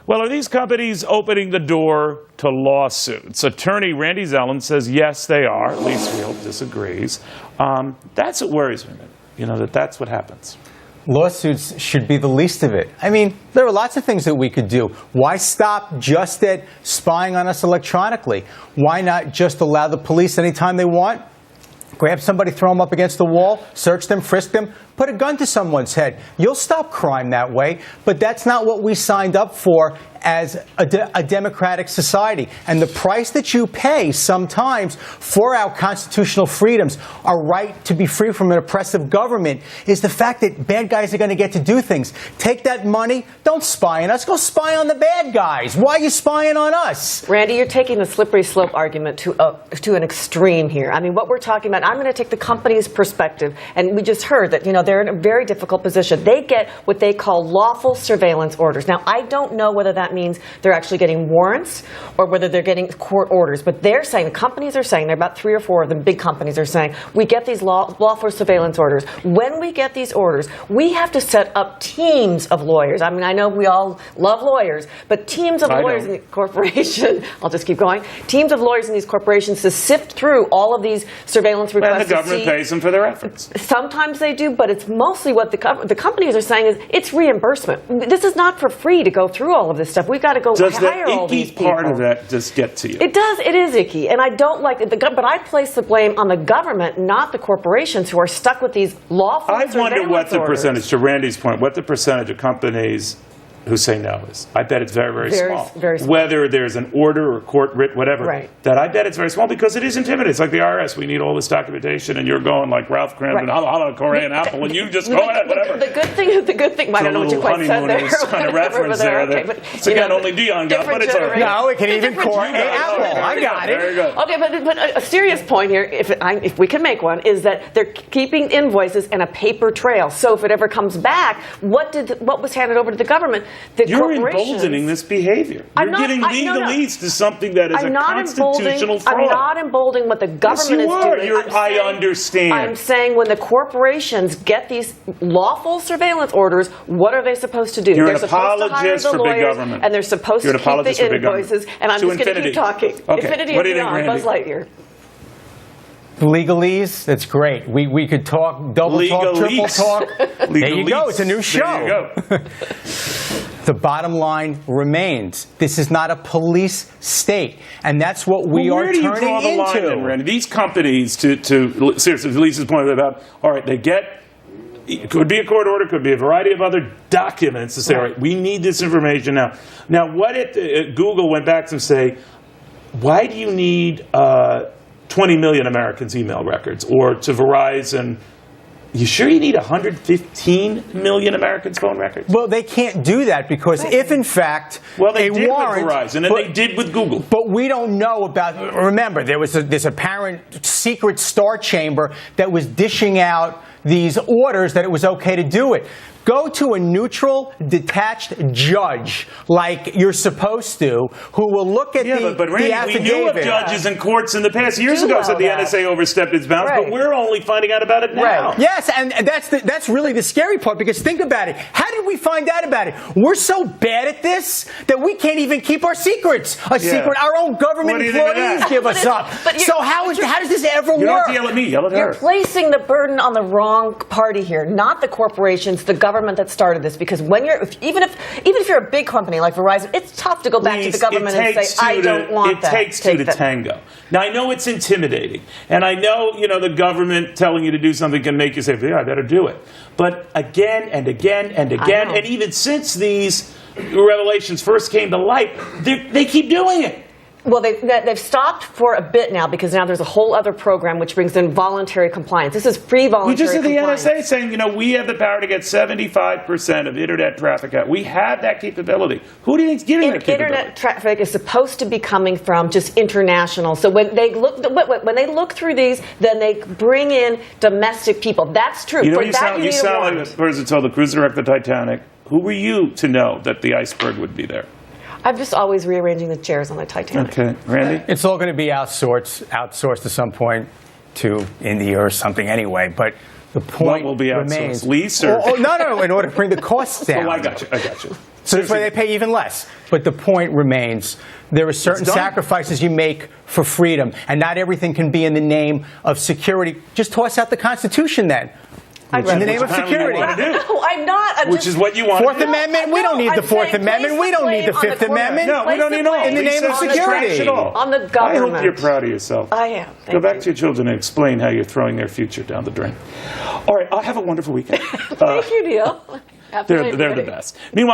Well, are these companies opening the door to lawsuits? Attorney Randy Zellin says yes, they are. At least Real disagrees. That's what worries me, that's what happens. Lawsuits should be the least of it. I mean, there are lots of things that we could do. Why stop just at spying on us electronically? Why not just allow the police anytime they want? Grab somebody, throw them up against the wall, search them, frisk them, put a gun to someone's head. You'll stop crime that way, but that's not what we signed up for as a democratic society. And the price that you pay sometimes for our constitutional freedoms, our right to be free from an oppressive government, is the fact that bad guys are going to get to do things. Take that money, don't spy on us, go spy on the bad guys. Why are you spying on us? Randy, you're taking the slippery slope argument to an extreme here. I mean, what we're talking about, I'm going to take the company's perspective, and we just heard that, they're in a very difficult position. They get what they call lawful surveillance orders. Now, I don't know whether that means they're actually getting warrants or whether they're getting court orders. But they're saying, the companies are saying, there are about 3 or 4 of them, big companies are saying, we get these lawful surveillance orders. When we get these orders, we have to set up teams of lawyers. I mean, I know we all love lawyers, but teams of lawyers in the corporation, I'll just keep going, teams of lawyers in these corporations to sift through all of these surveillance requests. And the government pays them for their efforts. Sometimes they do, but it's mostly what the companies are saying is it's reimbursement. This is not for free to go through all of this stuff. We've got to go hire all these people. Does the icky part of that just get to you? It does. It is icky. And I don't like it. But I place the blame on the government, not the corporations who are stuck with these lawful surveillance orders. I wonder what the percentage, to Randy's point, what the percentage of companies who say no is. I bet it's very, very small. Very small. Whether there's an order or court writ, whatever, that I bet it's very small because it is intimidating. It's like the IRS. We need all this documentation, and you're going like Ralph Cramden, holla, Korean apple, and you just go ahead, whatever. The good thing, I don't know what you quite said there. Kind of reference there. It's again, only Dion got, but it's all right. No, it can even Korean apple. I got it. Very good. Okay, but a serious point here, if we can make one, is that they're keeping invoices and a paper trail. So if it ever comes back, what was handed over to the government? You're emboldening this behavior. You're getting legalese to something that is a constitutional fraud. I'm not emboldening what the government is doing. I understand. I'm saying when the corporations get these lawful surveillance orders, what are they supposed to do? You're they're an apologist for big government. And they're supposed to keep the invoices. And I'm just going to keep talking. Okay. Infinity and beyond, Buzz Lightyear. Legalese, that's great. We could talk, double talk, triple talk. There you go. It's a new show. There you go. The bottom line remains, this is not a police state, and that's what we are turning into. Where do you draw the line then, Randy? These companies, seriously, Lisa's point about, all right, they get, it could be a court order, could be a variety of other documents to say, all right, we need this information now. Now, what if Google went back and say, why do you need 20 million Americans' email records? Or to Verizon, you sure you need 115 million Americans' phone records? Well, they can't do that because if, in fact, they did with Verizon and they did with Google. But we don't know about, remember, there was this apparent secret star chamber that was dishing out these orders that it was okay to do it. Go to a neutral, detached judge, like you're supposed to, who will look at but Randy, affidavit. We knew of judges and courts in the past. Years ago said the NSA overstepped its bounds, but we're only finding out about it now. Yes, and that's really the scary part, because think about it. How did we find out about it? We're so bad at this that we can't even keep our secrets a secret. Our own government employees give us up. So how does this ever work? You don't have to yell at me, yell at her. You're placing the burden on the wrong party here, not the corporations, the government that started this. Because when even if you're a big company like Verizon, it's tough to go back to the government and say, I don't want that. It takes two to tango. Now, I know it's intimidating, and I know the government telling you to do something can make you say, yeah, I better do it. But again and again and again, and even since these revelations first came to light, they keep doing it. Well, they've stopped for a bit now, because now there's a whole other program which brings in voluntary compliance. This is pre-voluntary compliance. You just said the NSA saying, we have the power to get 75% of Internet traffic out. We have that capability. Who do you think's getting that capability? Internet traffic is supposed to be coming from just international. So when they look through these, then they bring in domestic people. That's true. You sound like the person who told the cruise director Titanic. Who were you to know that the iceberg would be there? I'm just always rearranging the chairs on the Titanic. Okay. Randy? It's all going to be outsourced at some point to India or something anyway. But The point will be outsourced? remains. Lease or- No, in order to bring the costs down. Oh, I got you. So this way they pay even less. But the point remains, there are certain done. sacrifices you make for freedom, and not everything can be in the name of security. Just toss out the Constitution then. In the name of security. What you wanna do. No, I'm not. Which is what you want. Fourth Amendment, we don't need the Fourth Amendment. We don't need the Fifth Amendment. No, we don't need all. In the name of security. On the I government. hope you're proud of yourself. I am. Go back to your children and explain how you're throwing their future down the drain. All right, have a wonderful weekend. Thank you, Neil. Happy They're Labor the Day. best. Meanwhile.